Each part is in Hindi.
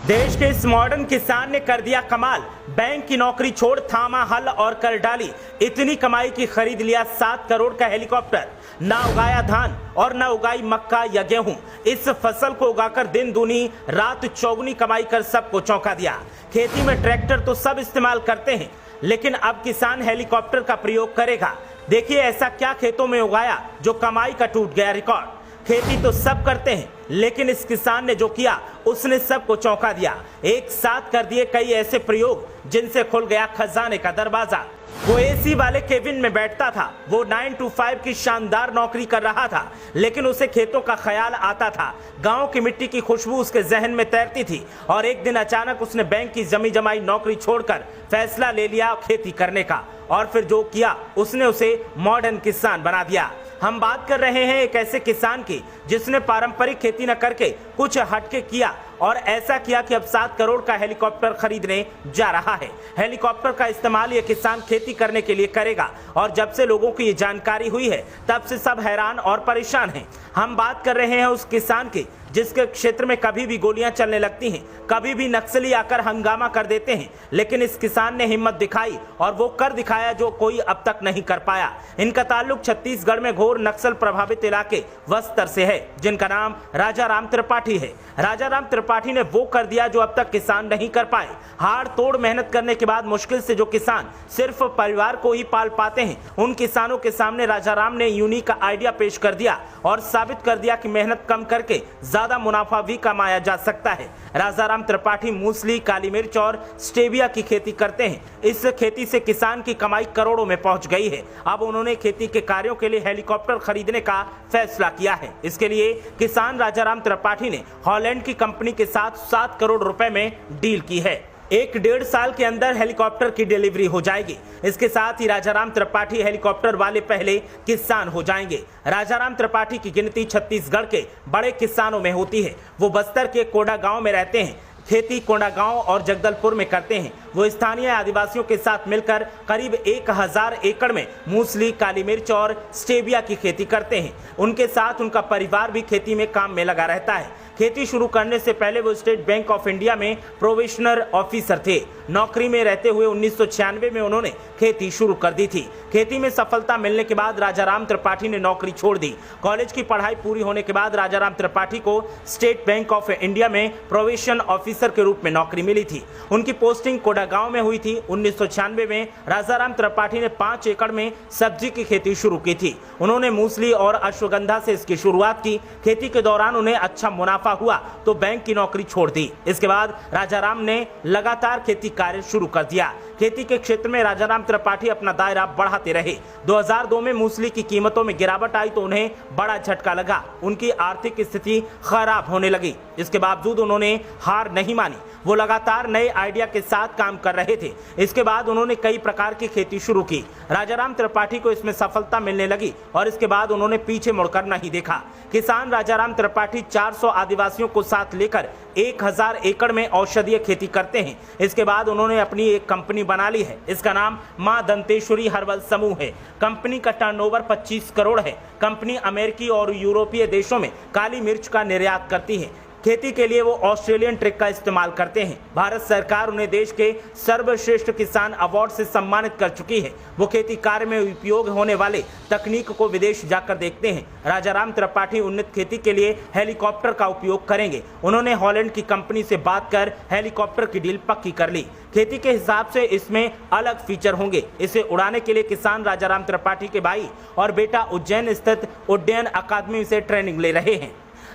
देश के इस मॉडर्न किसान ने कर दिया कमाल। बैंक की नौकरी छोड़ थामा हल और कर डाली इतनी कमाई की खरीद लिया 7 करोड़ का हेलीकॉप्टर। ना उगाया धान और ना उगाई मक्का या गेहूं, इस फसल को उगाकर दिन दूनी रात चौगुनी कमाई कर सबको चौंका दिया। खेती में ट्रैक्टर तो सब इस्तेमाल करते हैं, लेकिन अब किसान हेलीकॉप्टर का प्रयोग करेगा। देखिए ऐसा क्या खेतों में उगाया जो कमाई का टूट गया रिकॉर्ड। खेती तो सब करते हैं, लेकिन इस किसान ने जो किया उसने सबको चौंका दिया। एक साथ कर दिए कई ऐसे प्रयोग जिनसे खुल गया खजाने का दरवाजा। वो एसी वाले केबिन में बैठता था, वो 9 to 5 की शानदार नौकरी कर रहा था, लेकिन उसे खेतों का ख्याल आता था। गांव की मिट्टी की खुशबू उसके जहन में तैरती थी और एक दिन अचानक उसने बैंक की जमी जमाई नौकरी छोड़कर फैसला ले लिया खेती करने का, और फिर जो किया उसने उसे मॉडर्न किसान बना दिया। हम बात कर रहे हैं एक ऐसे किसान की जिसने पारंपरिक खेती न करके कुछ हटके किया और ऐसा किया कि अब 7 करोड़ का हेलीकॉप्टर खरीदने जा रहा है। हेलीकॉप्टर का इस्तेमाल ये किसान खेती करने के लिए करेगा, और जब से लोगों को ये जानकारी हुई है तब से सब हैरान और परेशान हैं। हम बात कर रहे हैं उस किसान की जिसके क्षेत्र में कभी भी गोलियां चलने लगती हैं, कभी भी नक्सली आकर हंगामा कर देते हैं, लेकिन इस किसान ने हिम्मत दिखाई और वो कर दिखाया जो कोई अब तक नहीं कर पाया। इनका ताल्लुक छत्तीसगढ़ में घोर नक्सल प्रभावित इलाके बस्तर से है, जिनका नाम राजा राम त्रिपाठी है। राजा राम त्रिपाठी ने वो कर दिया जो अब तक किसान नहीं कर पाए। हाड़ तोड़ मेहनत करने के बाद मुश्किल से जो किसान सिर्फ परिवार को ही पाल पाते हैं, उन किसानों के सामने राजा राम ने यूनिक आइडिया पेश कर दिया और साबित कर दिया कि मेहनत कम करके ज्यादा मुनाफा भी कमाया जा सकता है। राजा राम त्रिपाठी मूसली, काली मिर्च और स्टेविया की खेती करते हैं। इस खेती से किसान की कमाई करोड़ों में पहुंच गई है। अब उन्होंने खेती के कार्यों के लिए हेलीकॉप्टर खरीदने का फैसला किया है। इसके लिए किसान राजा राम त्रिपाठी ने हॉलैंड की कंपनी के साथ 7 करोड़ रुपए में डील की है। 1-1.5 साल के अंदर हेलीकॉप्टर की डिलीवरी हो जाएगी। इसके साथ ही राजाराम त्रिपाठी हेलीकॉप्टर वाले पहले किसान हो जाएंगे। राजाराम त्रिपाठी की गिनती छत्तीसगढ़ के बड़े किसानों में होती है। वो बस्तर के कोंडा गांव में रहते हैं। खेती कोंडा गांव और जगदलपुर में करते हैं। वो स्थानीय आदिवासियों के साथ मिलकर करीब 1000 एकड़ में मूसली, काली मिर्च और स्टेविया की खेती करते हैं। उनके साथ उनका परिवार भी खेती में काम में लगा रहता है। खेती शुरू करने से पहले वो स्टेट बैंक ऑफ इंडिया में प्रोबेशनर ऑफिसर थे। नौकरी में रहते हुए 1996 में उन्होंने खेती शुरू कर दी थी। खेती में सफलता मिलने के बाद राजाराम त्रिपाठी ने नौकरी छोड़ दी। कॉलेज की पढ़ाई पूरी होने के बाद राजाराम त्रिपाठी को स्टेट बैंक ऑफ इंडिया में प्रोबेशन ऑफिसर के रूप में नौकरी मिली थी। उनकी पोस्टिंग कोंडा गांव में हुई थी। 1996 में राजाराम त्रिपाठी ने 5 एकड़ में सब्जी की खेती शुरू की थी। उन्होंने मूसली और अश्वगंधा से इसकी शुरुआत की। खेती के दौरान उन्हें अच्छा मुनाफा हुआ तो बैंक की नौकरी छोड़ दी। इसके बाद राजाराम ने लगातार खेती कार्य शुरू कर दिया। खेती के क्षेत्र में राजाराम त्रिपाठी अपना दायरा बढ़ाते रहे। 2002 में मूसली की कीमतों में गिरावट आई तो उन्हें बड़ा झटका लगा। उनकी आर्थिक स्थिति खराब होने लगी। इसके बावजूद उन्होंने हार नहीं मानी। वो लगातार नए आइडिया के साथ काम कर रहे थे। इसके बाद उन्होंने कई प्रकार की खेती शुरू की। राजाराम त्रिपाठी को इसमें सफलता मिलने लगी और इसके बाद उन्होंने पीछे मुड़कर नहीं देखा। किसान राजाराम त्रिपाठी 400 आदिवासियों को साथ लेकर 1000 एकड़ में औषधीय खेती करते हैं। इसके बाद उन्होंने अपनी एक कंपनी बना ली है। इसका नाम मां दंतेश्वरी हर्बल समूह है। कंपनी का टर्नओवर 25 करोड़ है। कंपनी अमेरिकी और यूरोपीय देशों में काली मिर्च का निर्यात करती है। खेती के लिए वो ऑस्ट्रेलियन ट्रिक का इस्तेमाल करते हैं। भारत सरकार उन्हें देश के सर्वश्रेष्ठ किसान अवार्ड से सम्मानित कर चुकी है। वो खेती कार्य में उपयोग होने वाले तकनीक को विदेश जाकर देखते हैं। राजाराम त्रिपाठी उन्नत खेती के लिए हेलीकॉप्टर का उपयोग करेंगे। उन्होंने हॉलैंड की कंपनी से बात कर हेलीकॉप्टर की डील पक्की कर ली। खेती के हिसाब से इसमें अलग फीचर होंगे। इसे उड़ाने के लिए किसान राजाराम त्रिपाठी के भाई और बेटा उज्जैन स्थित उड्डयन अकादमी से ट्रेनिंग ले रहे हैं।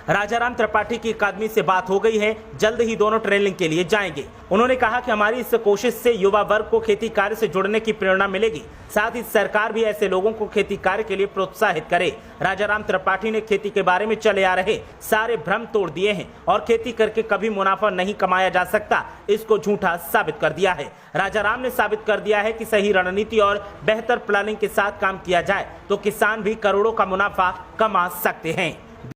राजाराम त्रिपाठी की अकादमी से बात हो गई है, जल्द ही दोनों ट्रेनिंग के लिए जाएंगे। उन्होंने कहा कि हमारी इस कोशिश से युवा वर्ग को खेती कार्य से जुड़ने की प्रेरणा मिलेगी। साथ ही सरकार भी ऐसे लोगों को खेती कार्य के लिए प्रोत्साहित करे। राजाराम त्रिपाठी ने खेती के बारे में चले आ रहे सारे भ्रम तोड़ दिए हैं और खेती करके कभी मुनाफा नहीं कमाया जा सकता, इसको झूठा साबित कर दिया है। राजाराम ने साबित कर दिया है कि सही रणनीति और बेहतर प्लानिंग के साथ काम किया जाए तो किसान भी करोड़ों का मुनाफा कमा सकते हैं।